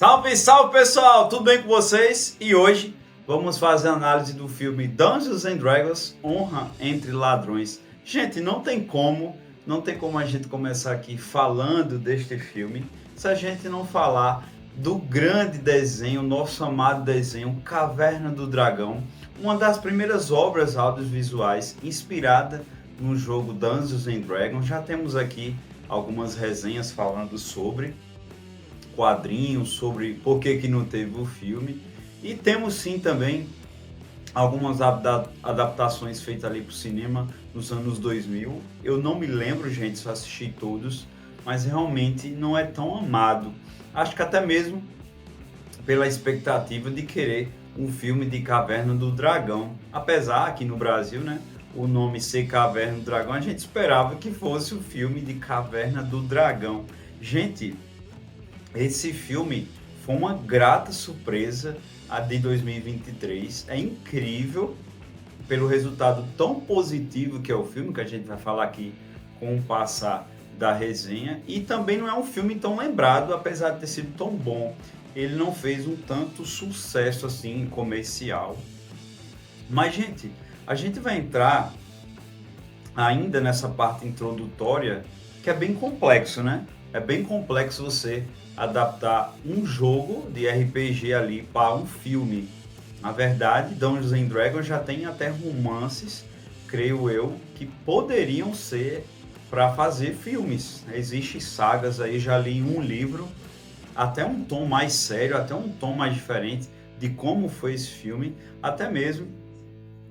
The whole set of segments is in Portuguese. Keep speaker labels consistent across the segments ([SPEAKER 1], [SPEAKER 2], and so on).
[SPEAKER 1] Salve, salve pessoal, tudo bem com vocês? E hoje vamos fazer a análise do filme Dungeons and Dragons: Honra entre Ladrões. Gente, não tem como a gente começar aqui falando deste filme se a gente não falar do grande desenho, nosso amado desenho Caverna do Dragão, uma das primeiras obras audiovisuais inspirada no jogo Dungeons and Dragons. Já temos aqui algumas resenhas falando sobre quadrinhos, sobre por que não teve o filme. E temos sim também algumas adaptações feitas ali para o cinema nos anos 2000. Eu não me lembro, gente, se eu assisti todos, mas realmente não é tão amado. Acho que até mesmo pela expectativa de querer um filme de Caverna do Dragão. Apesar que no Brasil, né, o nome ser Caverna do Dragão, a gente esperava que fosse o filme de Caverna do Dragão. Gente, esse filme foi uma grata surpresa, a de 2023. É incrível pelo resultado tão positivo que é o filme, que a gente vai falar aqui com o passar da resenha. E também não é um filme tão lembrado, apesar de ter sido tão bom. Ele não fez um tanto sucesso assim comercial. Mas, gente, a gente vai entrar ainda nessa parte introdutória, que é bem complexo, né? É bem complexo você adaptar um jogo de RPG ali para um filme. Na verdade, Dungeons and Dragons já tem até romances, creio eu, que poderiam ser para fazer filmes. Existem sagas aí, já li um livro, até um tom mais sério, até um tom mais diferente de como foi esse filme, até mesmo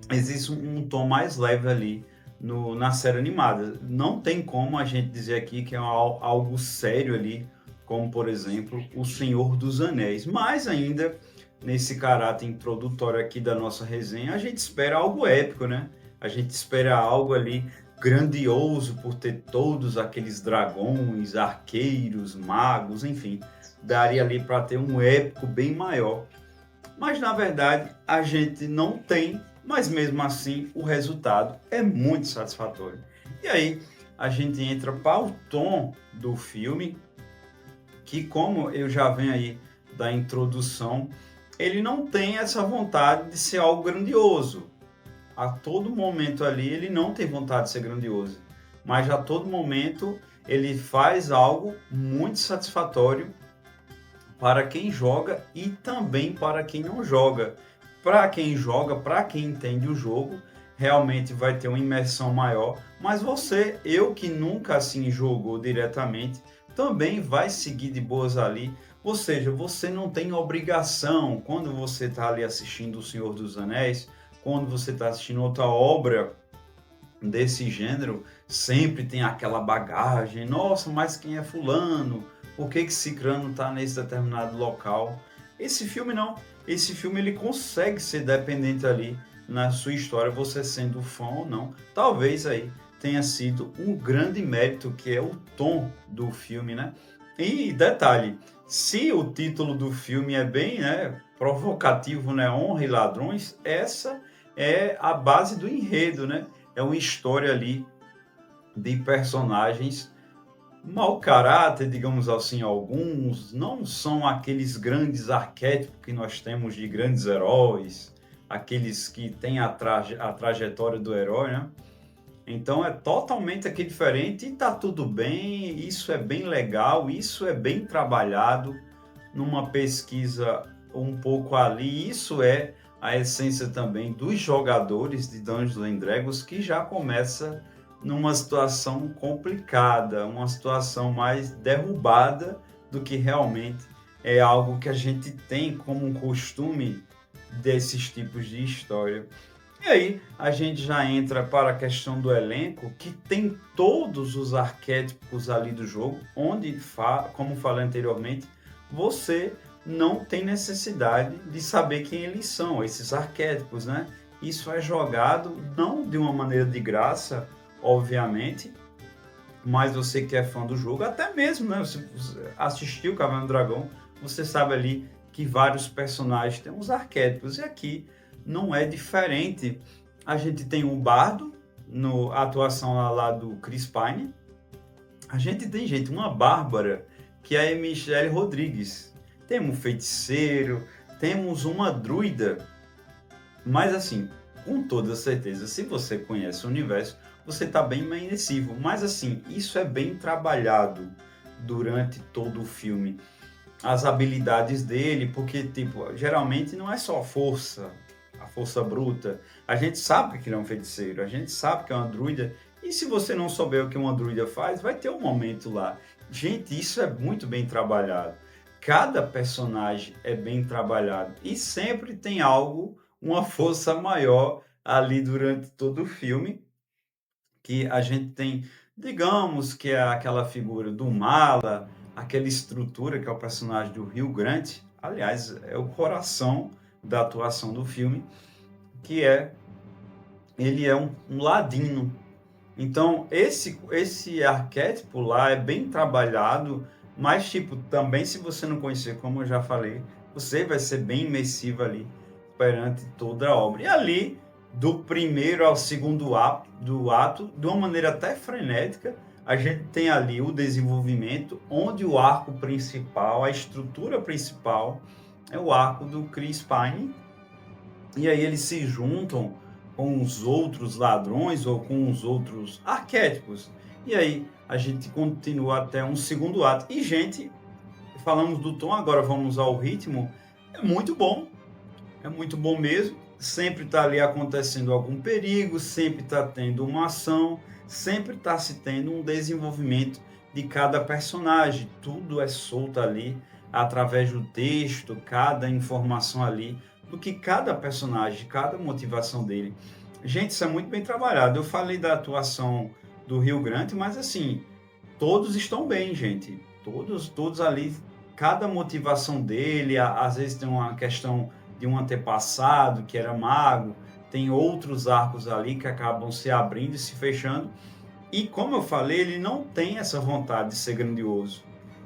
[SPEAKER 1] existe um tom mais leve ali na série animada. Não tem como a gente dizer aqui que é algo sério ali, como por exemplo O Senhor dos Anéis, mas ainda nesse caráter introdutório aqui da nossa resenha, a gente espera algo épico, né? A gente espera algo ali grandioso por ter todos aqueles dragões, arqueiros, magos, enfim, daria ali para ter um épico bem maior. Mas na verdade a gente não tem, mas mesmo assim o resultado é muito satisfatório. E aí a gente entra para o tom do filme, que como eu já venho aí da introdução, ele não tem essa vontade de ser algo grandioso. A todo momento ali ele não tem vontade de ser grandioso, mas a todo momento ele faz algo muito satisfatório para quem joga e também para quem não joga. Para quem joga, para quem entende o jogo, realmente vai ter uma imersão maior, mas você, eu que nunca assim jogou diretamente, também vai seguir de boas ali. Ou seja, você não tem obrigação, quando você está ali assistindo O Senhor dos Anéis, quando você está assistindo outra obra desse gênero, sempre tem aquela bagagem, nossa, mas quem é fulano? Por que Cicrano está nesse determinado local? Esse filme não. Esse filme ele consegue ser dependente ali na sua história, você sendo fã ou não. Talvez aí tenha sido um grande mérito, que é o tom do filme, né? E detalhe, se o título do filme é bem, né, provocativo, né, Honra e Ladrões, essa é a base do enredo, né? É uma história ali de personagens mau caráter, digamos assim. Alguns não são aqueles grandes arquétipos que nós temos de grandes heróis, aqueles que têm a trajetória do herói, né? Então é totalmente aqui diferente e tá tudo bem, isso é bem legal, isso é bem trabalhado numa pesquisa um pouco ali. Isso é a essência também dos jogadores de Dungeons and Dragons, que já começa numa situação complicada, uma situação mais derrubada do que realmente é algo que a gente tem como um costume desses tipos de história. E aí a gente já entra para a questão do elenco, que tem todos os arquétipos ali do jogo, onde, como falei anteriormente, você não tem necessidade de saber quem eles são, esses arquétipos, né? Isso é jogado não de uma maneira de graça, obviamente, mas você que é fã do jogo, até mesmo, né? Se você assistiu Caverna do Dragão, você sabe ali que vários personagens têm uns arquétipos, e aqui não é diferente. A gente tem um bardo, a atuação lá do Chris Pine. A gente tem, gente, uma Bárbara, que é a Michelle Rodrigues, temos um feiticeiro, temos uma druida. Mas assim, com toda certeza, se você conhece o universo, você está bem imersivo. Mas assim, isso é bem trabalhado durante todo o filme. As habilidades dele, porque tipo, geralmente não é só força, a força bruta. A gente sabe que ele é um feiticeiro, a gente sabe que é uma druida. E se você não souber o que uma druida faz, vai ter um momento lá. Gente, isso é muito bem trabalhado. Cada personagem é bem trabalhado e sempre tem algo, uma força maior ali durante todo o filme, que a gente tem, digamos que é aquela figura do Mala, aquela estrutura que é o personagem do Hugh Grant, aliás, é o coração da atuação do filme, que é, ele é um ladino. Então, esse arquétipo lá é bem trabalhado, mas, tipo, também se você não conhecer, como eu já falei, você vai ser bem imersivo ali perante toda a obra. E ali, do primeiro ao segundo ato, de uma maneira até frenética, a gente tem ali o desenvolvimento, onde o arco principal, a estrutura principal, é o arco do Chris Pine, e aí eles se juntam com os outros ladrões ou com os outros arquétipos. E aí a gente continua até um segundo ato. E, gente, falamos do tom, agora vamos ao ritmo. É muito bom mesmo. Sempre está ali acontecendo algum perigo, sempre está tendo uma ação, sempre está se tendo um desenvolvimento de cada personagem. Tudo é solto ali através do texto, cada informação ali do que cada personagem, cada motivação dele. Gente, isso é muito bem trabalhado. Eu falei da atuação do Hugh Grant, mas assim, todos estão bem, gente. Todos ali, cada motivação dele, às vezes tem uma questão de um antepassado que era mago, tem outros arcos ali que acabam se abrindo e se fechando. E como eu falei, ele não tem essa vontade de ser grandioso.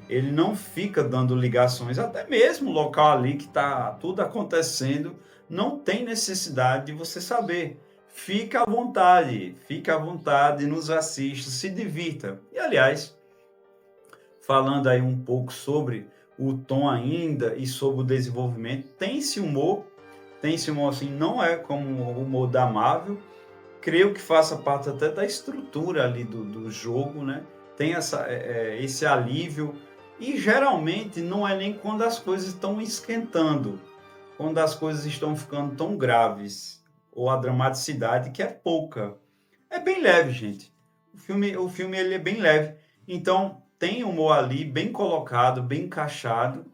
[SPEAKER 1] Ele não fica dando ligações, até mesmo o local ali que está tudo acontecendo, não tem necessidade de você saber. Fica à vontade, nos assista, se divirta. E, aliás, falando aí um pouco sobre o tom ainda e sobre o desenvolvimento, tem-se humor assim, não é como o humor da Marvel, creio que faça parte até da estrutura ali do jogo, né? Tem esse alívio, e geralmente não é nem quando as coisas estão esquentando, quando as coisas estão ficando tão graves, ou a dramaticidade que é pouca. É bem leve, gente. O filme ele é bem leve. Então, tem humor ali, bem colocado, bem encaixado.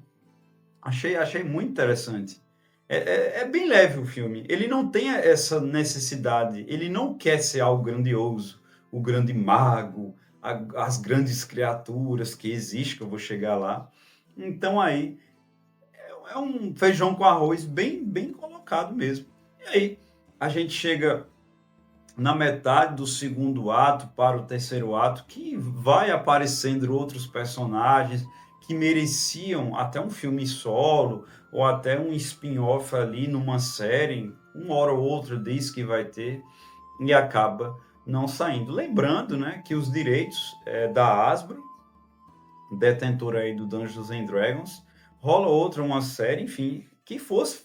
[SPEAKER 1] Achei muito interessante. É bem leve o filme. Ele não tem essa necessidade. Ele não quer ser algo grandioso, o grande mago, as grandes criaturas que existem, que eu vou chegar lá. Então aí é um feijão com arroz bem colocado mesmo. E aí a gente chega na metade do segundo ato para o terceiro ato, que vai aparecendo outros personagens que mereciam até um filme solo ou até um spin-off ali numa série, uma hora ou outra diz que vai ter, e acaba não saindo. Lembrando, né, que os direitos da Hasbro, detentora aí do Dungeons and Dragons, rola outra, uma série, enfim, que fosse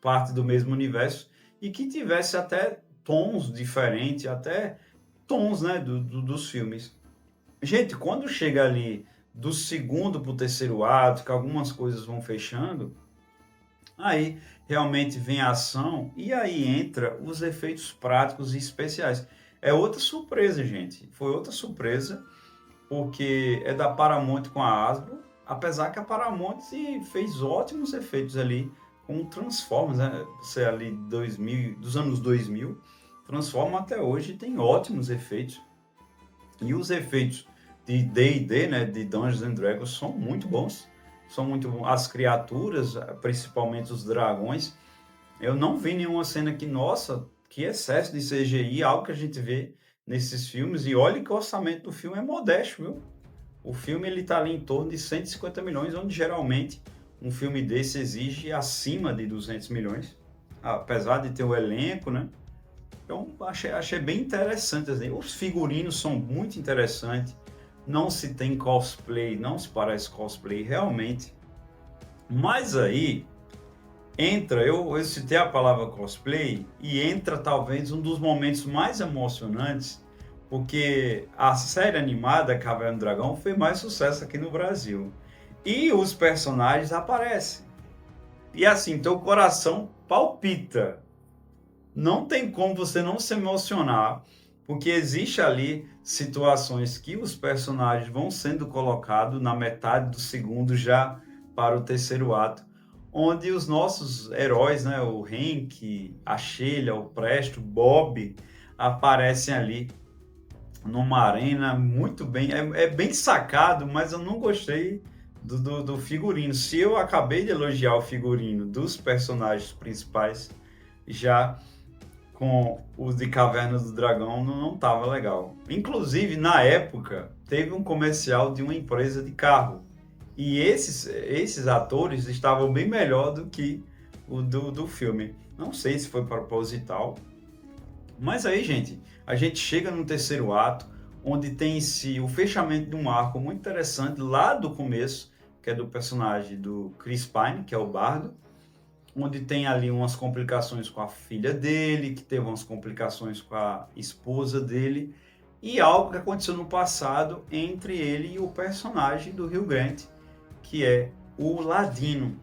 [SPEAKER 1] parte do mesmo universo e que tivesse até tons diferentes, até tons, né, dos filmes. Gente, quando chega ali do segundo para o terceiro ato, que algumas coisas vão fechando, aí realmente vem a ação e aí entra os efeitos práticos e especiais. É outra surpresa, gente. Foi outra surpresa, porque é da Paramount com a Hasbro, apesar que a Paramount fez ótimos efeitos ali com Transformers, né? Você ali 2000, dos anos 2000, Transformers até hoje tem ótimos efeitos. E os efeitos de D&D, né, de Dungeons and Dragons, são muito bons. São muito bons. As criaturas, principalmente os dragões, eu não vi nenhuma cena que, nossa, que excesso de CGI, algo que a gente vê nesses filmes. E olha que o orçamento do filme é modesto, viu? O filme ele está ali em torno de 150 milhões, onde geralmente um filme desse exige acima de 200 milhões, apesar de ter o elenco, né? Então, achei bem interessante. Assim. Os figurinos são muito interessantes. Não se tem cosplay, não se parece cosplay. Realmente, Mas aí entra, eu citei a palavra cosplay e entra talvez um dos momentos mais emocionantes, porque a série animada Caverna do Dragão fez mais sucesso aqui no Brasil. E os personagens aparecem. E assim, teu coração palpita. Não tem como você não se emocionar, porque existe ali situações que os personagens vão sendo colocados na metade do segundo já para o terceiro ato, onde os nossos heróis, né, o Hank, a Sheila, o Presto, o Bob, aparecem ali numa arena muito bem, é bem sacado, mas eu não gostei do figurino. Se eu acabei de elogiar o figurino dos personagens principais, já com os de Caverna do Dragão não tava legal. Inclusive, na época, teve um comercial de uma empresa de carro. E esses atores estavam bem melhor do que o do filme. Não sei se foi proposital. Mas aí, gente, a gente chega no terceiro ato, onde tem o fechamento de um arco muito interessante lá do começo, que é do personagem do Chris Pine, que é o Bardo, onde tem ali umas complicações com a filha dele, que teve umas complicações com a esposa dele, e algo que aconteceu no passado entre ele e o personagem do Hugh Grant, que é o Ladino.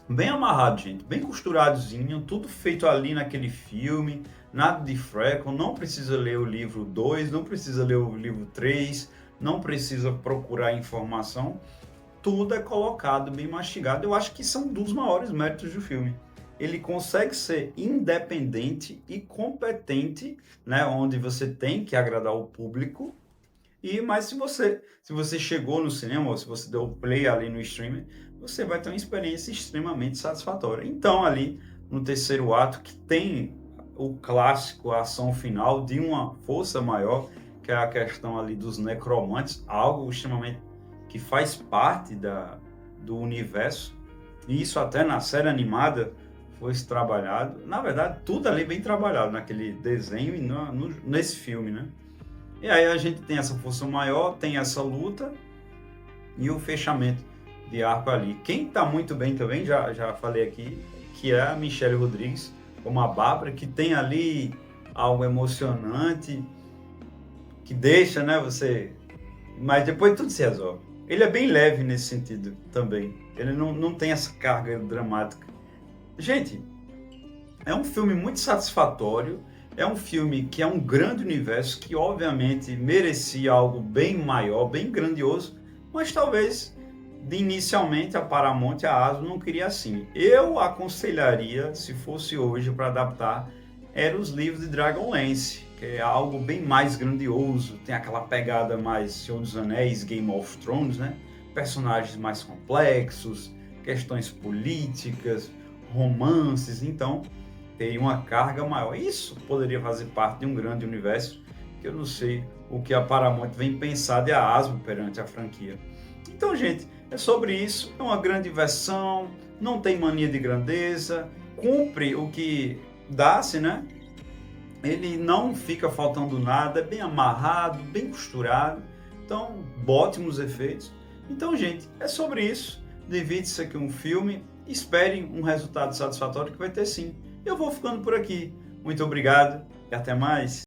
[SPEAKER 1] Bem amarrado, gente, bem costuradozinho, tudo feito ali naquele filme, nada de freco, não precisa ler o livro 2, não precisa ler o livro 3, não precisa procurar informação, tudo é colocado bem mastigado. Eu acho que são um dos maiores méritos do filme. Ele consegue ser independente e competente, né, onde você tem que agradar o público. Mas se você chegou no cinema ou se você deu play ali no streaming, você vai ter uma experiência extremamente satisfatória. Então ali no terceiro ato, que tem o clássico, a ação final de uma força maior, que é a questão ali dos necromantes, algo extremamente que faz parte do universo, e isso até na série animada foi trabalhado. Na verdade, tudo ali bem trabalhado naquele desenho e nesse filme, né? E aí a gente tem essa força maior, tem essa luta e o fechamento de arco ali. Quem está muito bem também, já falei aqui, que é a Michelle Rodrigues, como a Bárbara, que tem ali algo emocionante, que deixa, né, você... Mas depois tudo se resolve. Ele é bem leve nesse sentido também. Ele não tem essa carga dramática. Gente, é um filme muito satisfatório. É um filme que é um grande universo, que obviamente merecia algo bem maior, bem grandioso, mas talvez inicialmente a Paramount e a Hasbro não queria assim. Eu aconselharia, se fosse hoje para adaptar, eram os livros de Dragonlance, que é algo bem mais grandioso, tem aquela pegada mais Senhor dos Anéis, Game of Thrones, né? Personagens mais complexos, questões políticas, romances, então tem uma carga maior. Isso poderia fazer parte de um grande universo, que eu não sei o que a Paramount vem pensar de a Hasbro perante a franquia. Então, gente, é sobre isso. É uma grande versão, não tem mania de grandeza, cumpre o que dá-se, né? Ele não fica faltando nada, é bem amarrado, bem costurado. Então, ótimos efeitos. Então, gente, é sobre isso. Divide-se aqui um filme. Espere um resultado satisfatório que vai ter sim. Eu vou ficando por aqui. Muito obrigado e até mais.